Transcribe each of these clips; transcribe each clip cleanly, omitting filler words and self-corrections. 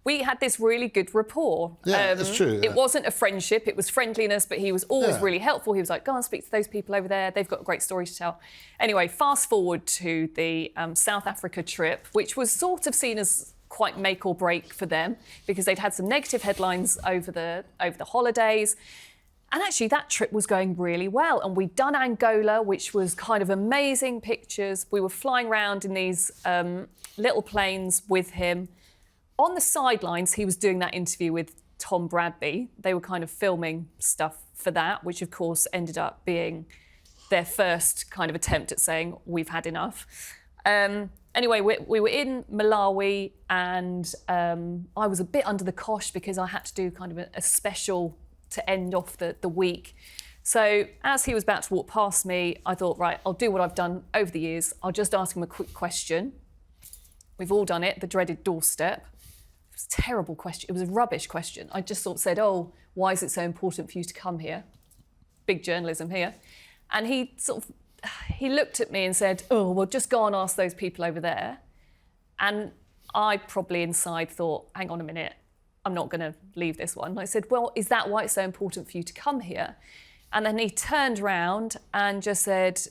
we had this really good rapport. Yeah, that's true. It wasn't a friendship, it was friendliness, but he was always really helpful. He was like, go and speak to those people over there. They've got a great story to tell. Anyway, fast forward to the South Africa trip, which was sort of seen as quite make or break for them because they'd had some negative headlines over the holidays. And actually, that trip was going really well. And we'd done Angola, which was kind of amazing pictures. We were flying around in these little planes with him. On the sidelines, he was doing that interview with Tom Bradby. They were kind of filming stuff for that, which, of course, ended up being their first kind of attempt at saying, we've had enough. Anyway, we were in Malawi, and I was a bit under the cosh because I had to do kind of a special to end off the week. So as he was about to walk past me, I thought, right, I'll do what I've done over the years. I'll just ask him a quick question. We've all done it, the dreaded doorstep. It was a terrible question. It was a rubbish question. I just sort of said, oh, why is it so important for you to come here? Big journalism here. And he looked at me and said, oh, well, just go and ask those people over there. And I probably inside thought, hang on a minute, I'm not going to leave this one. And I said, well, is that why it's so important for you to come here? And then he turned round and just said,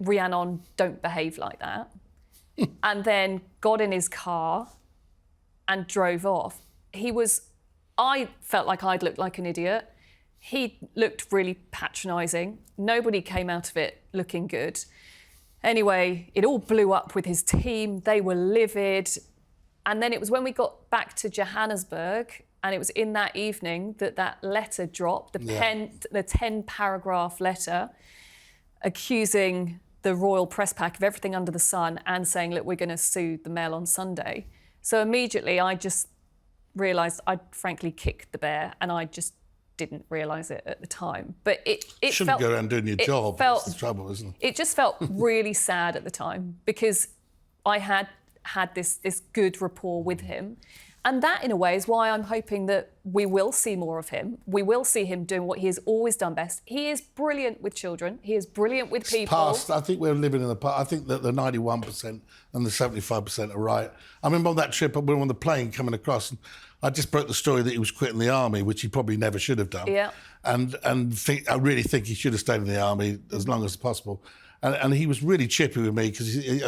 Rhiannon, don't behave like that. And then got in his car and drove off. I felt like I'd looked like an idiot. He looked really patronising. Nobody came out of it looking good. Anyway, it all blew up with his team. They were livid. And then it was when we got back to Johannesburg, and it was in that evening that letter dropped, the 10-paragraph letter accusing the Royal Press Pack of everything under the sun and saying, look, we're going to sue the Mail on Sunday. So immediately I just realised I'd frankly kicked the bear, and I just didn't realise it at the time. But it shouldn't go around doing your job. That's the trouble, isn't it? It just felt really sad at the time because I had this good rapport with him. And that, in a way, is why I'm hoping that we will see more of him. We will see him doing what he has always done best. He is brilliant with children. He is brilliant with people. I think we're living in the past. I think that the 91% and the 75% are right. I remember on that trip, we were on the plane coming across, and I just broke the story that he was quitting the army, which he probably never should have done. Yeah. And I really think he should have stayed in the army as long as possible. And he was really chippy with me because he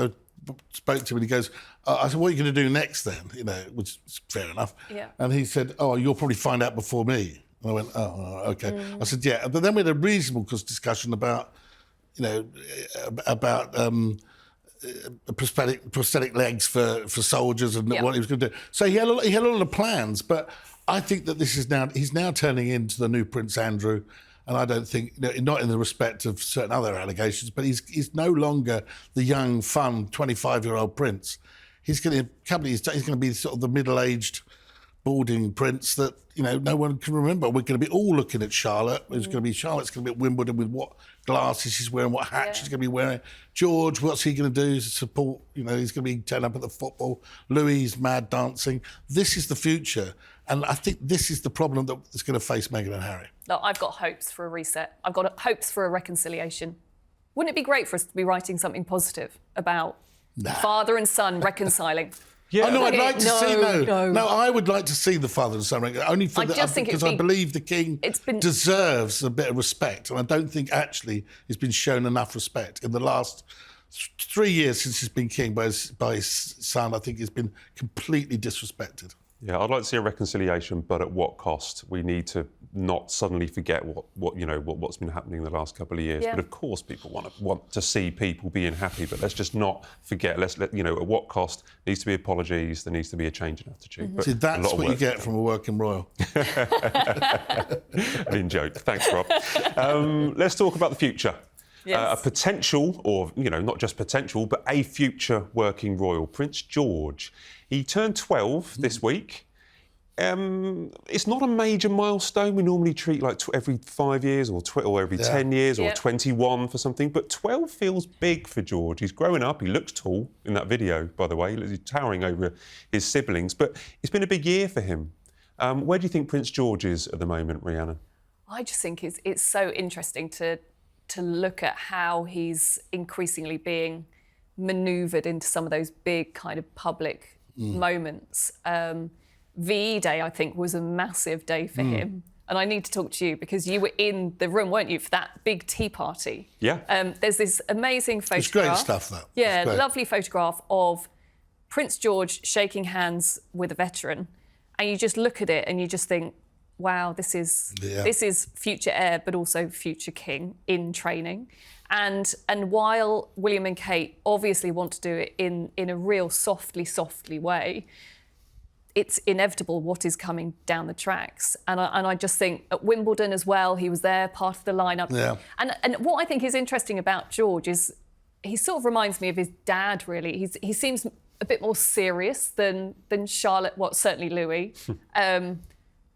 spoke to him and he goes, I said, what are you going to do next then? You know, which is fair enough. Yeah. And he said, oh, you'll probably find out before me. And I went, oh, OK. I said, yeah. But then we had a reasonable discussion about, you know, about prosthetic legs for soldiers and what he was going to do. So he had a lot of plans, but I think that he's now turning into the new Prince Andrew. And I don't think, not in the respect of certain other allegations, but he's no longer the young, fun 25-year-old prince. He's going to be sort of the middle-aged, balding prince that no one can remember. We're going to be all looking at Charlotte. Charlotte's going to be at Wimbledon with what glasses she's wearing, what hat she's going to be wearing. George, what's he going to do to support? He's going to be turning up at the football. Louis, mad dancing. This is the future. And I think this is the problem that's going to face Meghan and Harry. No, I've got hopes for a reset. I've got hopes for a reconciliation. Wouldn't it be great for us to be writing something positive about father and son reconciling? Yeah. No, I'd like to see. No, I would like to see the father and son only because I believe the king deserves a bit of respect, and I don't think actually he's been shown enough respect in the last 3 years since he's been king by his son. I think he's been completely disrespected. Yeah, I'd like to see a reconciliation, but at what cost? We need to not suddenly forget what's been happening in the last couple of years. Yeah. But of course, people want to see people being happy. But let's just not forget. At what cost? There needs to be apologies. There needs to be a change in attitude. Mm-hmm. See, that's what you get from a working royal. In joke. Thanks, Rob. Let's talk about the future. Yes. A potential, or not just potential, but a future working royal, Prince George. He turned 12 this week. It's not a major milestone. We normally treat like every 5 years or every 10 years or 21 for something. But 12 feels big for George. He's growing up. He looks tall in that video, by the way. He's towering over his siblings. But it's been a big year for him. Where do you think Prince George is at the moment, Rhiannon? I just think it's so interesting to look at how he's increasingly being manoeuvred into some of those big kind of public moments. VE Day, I think, was a massive day for him. And I need to talk to you because you were in the room, weren't you, for that big tea party? Yeah. There's this amazing photograph. It's great stuff, that. Yeah, lovely photograph of Prince George shaking hands with a veteran. And you just look at it and you just think, wow, this is future heir, but also future king in training. And while William and Kate obviously want to do it in a real softly way, it's inevitable what is coming down the tracks. And I just think at Wimbledon as well, he was there, part of the lineup. Yeah. And what I think is interesting about George is he sort of reminds me of his dad, really. He seems a bit more serious than Charlotte, certainly Louis.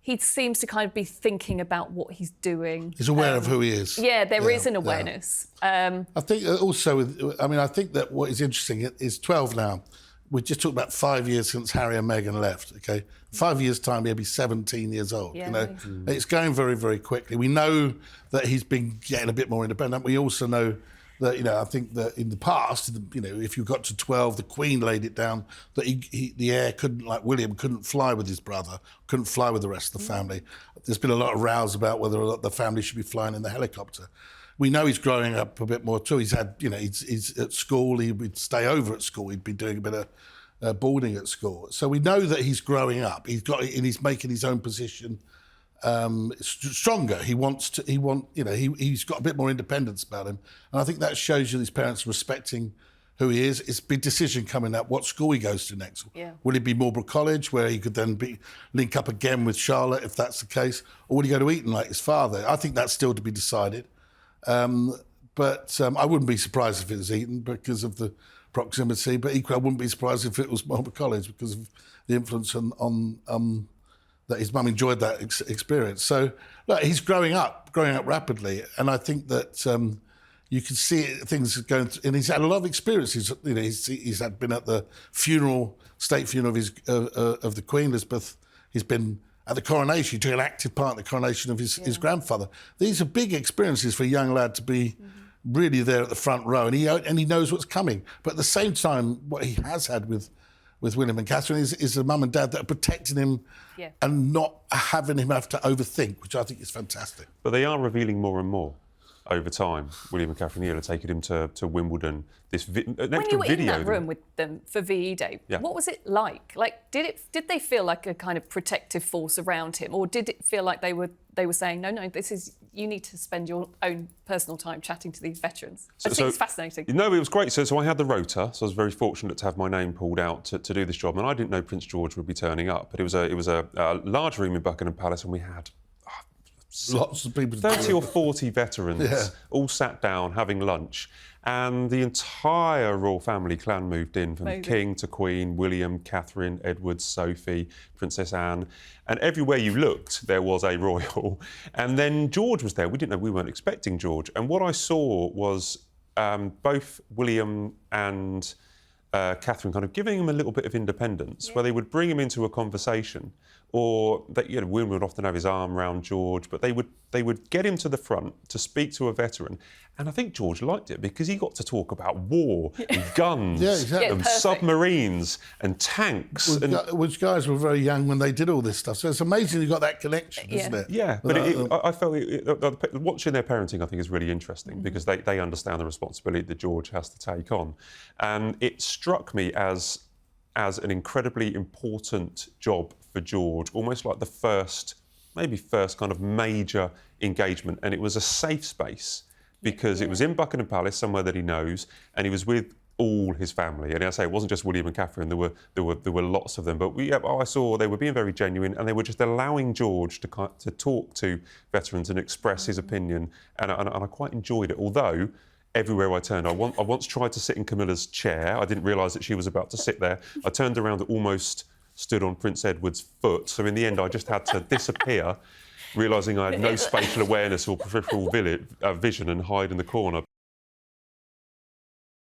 He seems to kind of be thinking about what he's doing. He's aware of who he is. Yeah, there is an awareness. I think also, I think that what is interesting is 12 now. We just talked about 5 years since Harry and Meghan left, OK? 5 years' time, he'll be 17 years old, yeah, you know? It's going very, very quickly. We know that he's been getting a bit more independent. We also know that, you know, I think that in the past, you know, if you got to 12, the Queen laid it down that the heir couldn't, like William, couldn't fly with his brother, couldn't fly with the rest of the family. There's been a lot of rows about whether or not the family should be flying in the helicopter. We know he's growing up a bit more too. He's had, you know, he's at school. He would stay over at school. He'd be doing a bit of boarding at school. So we know that he's growing up. He's making his own position stronger. He's got a bit more independence about him. And I think that shows you his parents respecting who he is. It's a big decision coming up, what school he goes to next. Yeah. Will it be Marlborough College, where he could then link up again with Charlotte, if that's the case? Or would he go to Eton like his father? I think that's still to be decided. But I wouldn't be surprised if it was Eton because of the proximity, but equally I wouldn't be surprised if it was Marlborough College because of the influence on that his mum enjoyed that experience. So look, he's growing up rapidly, and I think that you can see things going through, and he's had a lot of experiences. You know, he's been at the state funeral of the Queen Elizabeth. He's been at the coronation. He took an active part in the coronation of his grandfather. These are big experiences for a young lad to be really there at the front row, and he knows what's coming. But at the same time, what he has had with William and Catherine is a mum and dad that are protecting him and not having him have to overthink, which I think is fantastic. But they are revealing more and more over time. William and Catherine Neal are taking him to Wimbledon. When you were in that room with them for VE Day, what was it like? Like, did they feel like a kind of protective force around him, or did it feel like they were saying, no, you need to spend your own personal time chatting to these veterans? I think it's fascinating. No, it was great. So I had the rota, so I was very fortunate to have my name pulled out to do this job, and I didn't know Prince George would be turning up. But it was a large room in Buckingham Palace, and we had lots of people, 30 or 40 veterans, all sat down having lunch, and the entire royal family clan moved in, from King to Queen, William, Catherine, Edward, Sophie, Princess Anne, and everywhere you looked there was a royal. And then George was there. We weren't expecting George, and what I saw was both William and Catherine kind of giving him a little bit of independence, where they would bring him into a conversation, or that, you know, William would often have his arm around George, but they would get him to the front to speak to a veteran, and I think George liked it because he got to talk about war and guns and submarines and tanks. Which guys were very young when they did all this stuff, so it's amazing you got that connection, isn't it? Yeah, but I felt watching their parenting, I think, is really interesting because they understand the responsibility that George has to take on, and it struck me as an incredibly important job for George, almost like the first kind of major engagement, and it was a safe space because it was in Buckingham Palace, somewhere that he knows, and he was with all his family. And I say it wasn't just William and Catherine; there were lots of them. But I saw they were being very genuine, and they were just allowing George to talk to veterans and express his opinion, and I quite enjoyed it. Although everywhere I turned, I once tried to sit in Camilla's chair. I didn't realise that she was about to sit there. I turned around and almost stood on Prince Edward's foot. So in the end, I just had to disappear, realising I had no spatial awareness or peripheral vision, and hide in the corner.